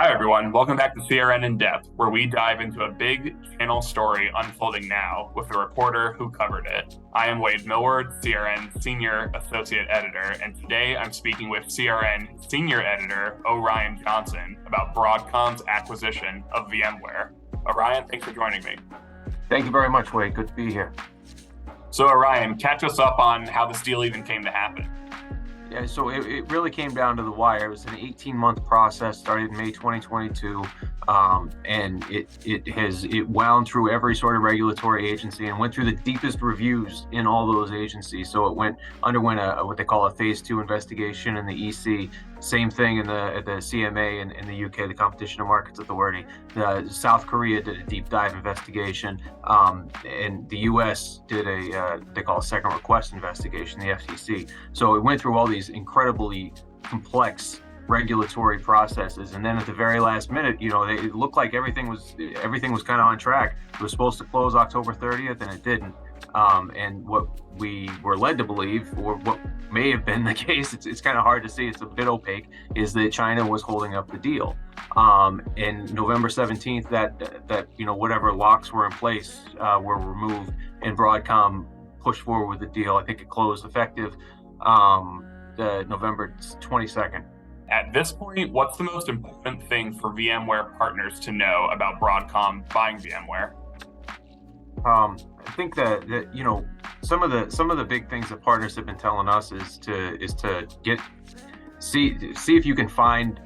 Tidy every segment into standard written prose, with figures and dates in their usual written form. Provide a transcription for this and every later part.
Hi, everyone. Welcome back to CRN In Depth, where we dive into a big channel story unfolding now with a reporter who covered it. I am Wade Millward, CRN Senior Associate Editor, and today I'm speaking with CRN Senior Editor Orion Johnson about Broadcom's acquisition of VMware. Orion, thanks for joining me. Thank you very much, Wade. Good to be here. So, Orion, catch us up on how this deal even came to happen. Yeah, so it really came down to the wire. It was an 18-month process, started in May 2022, and it wound through every sort of regulatory agency and went through the deepest reviews in all those agencies. So it underwent what they call a phase 2 investigation in the EC. Same thing at the CMA in the UK, the Competition and Markets Authority. South Korea did a deep dive investigation, and the US did they call a second request investigation, the FTC. So it went through all these incredibly complex regulatory processes, and then at the very last minute, it looked like everything was kind of on track. It was supposed to close October 30th, and it didn't. And what we were led to believe, or what may have been the case, it's kind of hard to see, it's a bit opaque, is that China was holding up the deal. And November 17th, that whatever locks were in place were removed, and Broadcom pushed forward with the deal. I think it closed effective November 22nd. At this point, what's the most important thing for VMware partners to know about Broadcom buying VMware? I think that some of the big things that partners have been telling us is to see if you can find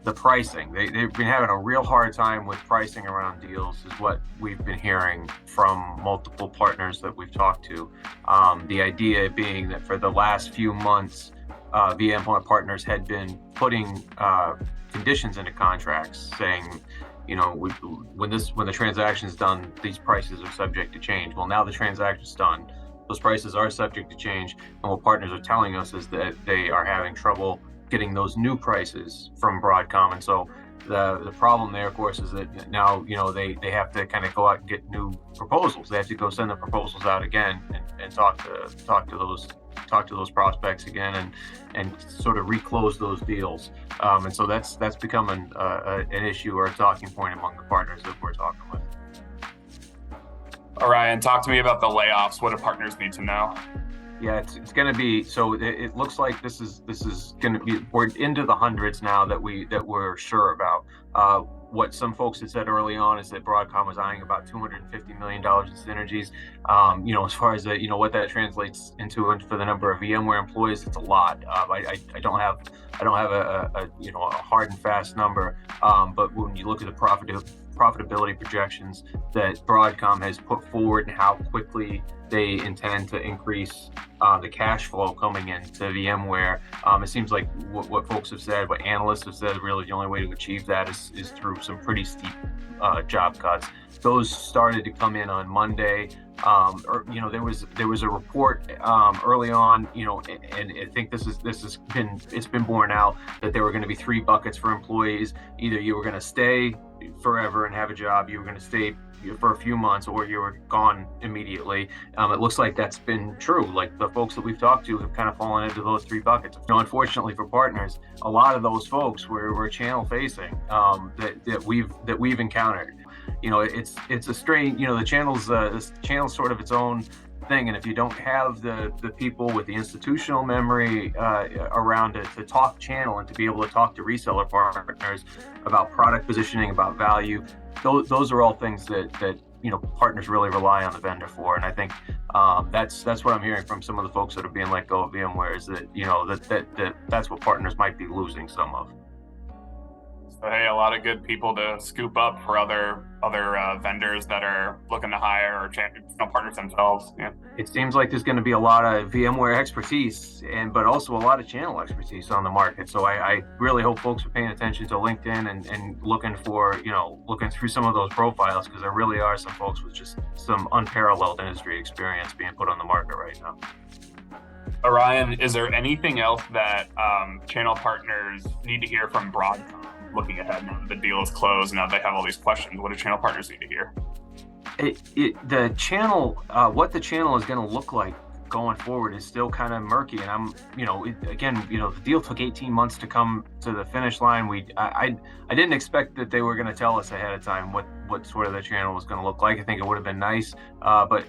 the pricing. They've been having a real hard time with pricing around deals, is what we've been hearing from multiple partners that we've talked to. The idea being that for the last few months, VMware partners had been putting conditions into contracts saying, when the transaction is done, these prices are subject to change. Well, now the transaction's done, those prices are subject to change, and what partners are telling us is that they are having trouble getting those new prices from Broadcom. And so the problem there, of course, is that now they have to kind of go out and get new proposals. They have to go send the proposals out again and talk to those prospects again and sort of reclose those deals. And so that's become an issue or a talking point among the partners that we're talking with. Orion, talk to me about the layoffs. What do partners need to know? Yeah, it's going to be, so it looks like this is going to be, we're into the hundreds now that we're sure about. What some folks had said early on is that Broadcom was eyeing about $250 million in synergies. As far as what that translates into for the number of VMware employees, it's a lot. I don't have a hard and fast number, but when you look at the profitability projections that Broadcom has put forward and how quickly they intend to increase the cash flow coming into VMware, it seems like what folks have said, what analysts have said, really the only way to achieve that is through some pretty steep job cuts. Those started to come in on Monday. There was a report early on, and I think it's been borne out that there were going to be 3 buckets for employees. Either you were going to stay forever and have a job, you were going to stay for a few months, or you were gone immediately. It looks like that's been true. Like the folks that we've talked to have kind of fallen into those 3 buckets. Unfortunately for partners, a lot of those folks were channel facing that we've encountered. It's a strange, the channel's sort of its own thing, and if you don't have the people with the institutional memory around it to talk channel and to be able to talk to reseller partners about product positioning, about value, those are all things that partners really rely on the vendor for. And I think that's what I'm hearing from some of the folks that are being let go of VMware, is that that's what partners might be losing some of. So, hey, a lot of good people to scoop up for other vendors that are looking to hire or partners themselves. Yeah. It seems like there's going to be a lot of VMware expertise, but also a lot of channel expertise on the market. So I really hope folks are paying attention to LinkedIn and looking through some of those profiles, because there really are some folks with just some unparalleled industry experience being put on the market right now. Orion, is there anything else that channel partners need to hear from Broadcom looking ahead now that the deal is closed, now they have all these questions? What do channel partners need to hear? The channel, what the channel is going to look like going forward is still kind of murky. And I'm, the deal took 18 months to come to the finish line. I didn't expect that they were going to tell us ahead of time what sort of the channel was going to look like. I think it would have been nice, but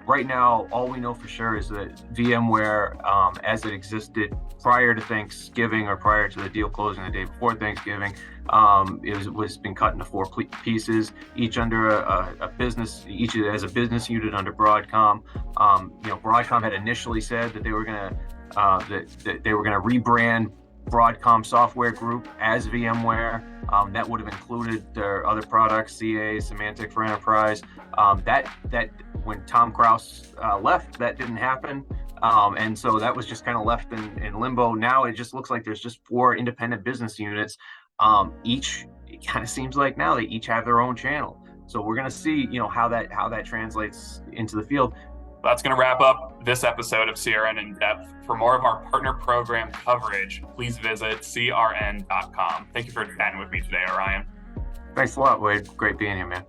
right now, all we know for sure is that VMware, as it existed prior to Thanksgiving or prior to the deal closing the day before Thanksgiving, was been cut into 4 pieces, each under a business, each as a business unit under Broadcom. Broadcom had initially said that they were going to rebrand Broadcom Software Group as VMware. That would have included their other products, CA, Symantec for Enterprise. That when Tom Krause left, that didn't happen. And so that was just kind of left in limbo. Now it just looks like there's just 4 independent business units. Each, it kind of seems like now they each have their own channel. So we're going to see, how that translates into the field. That's going to wrap up this episode of CRN in Depth. For more of our partner program coverage, please visit crn.com. Thank you for chatting with me today, Orion. Thanks a lot, Wade. Great being here, man.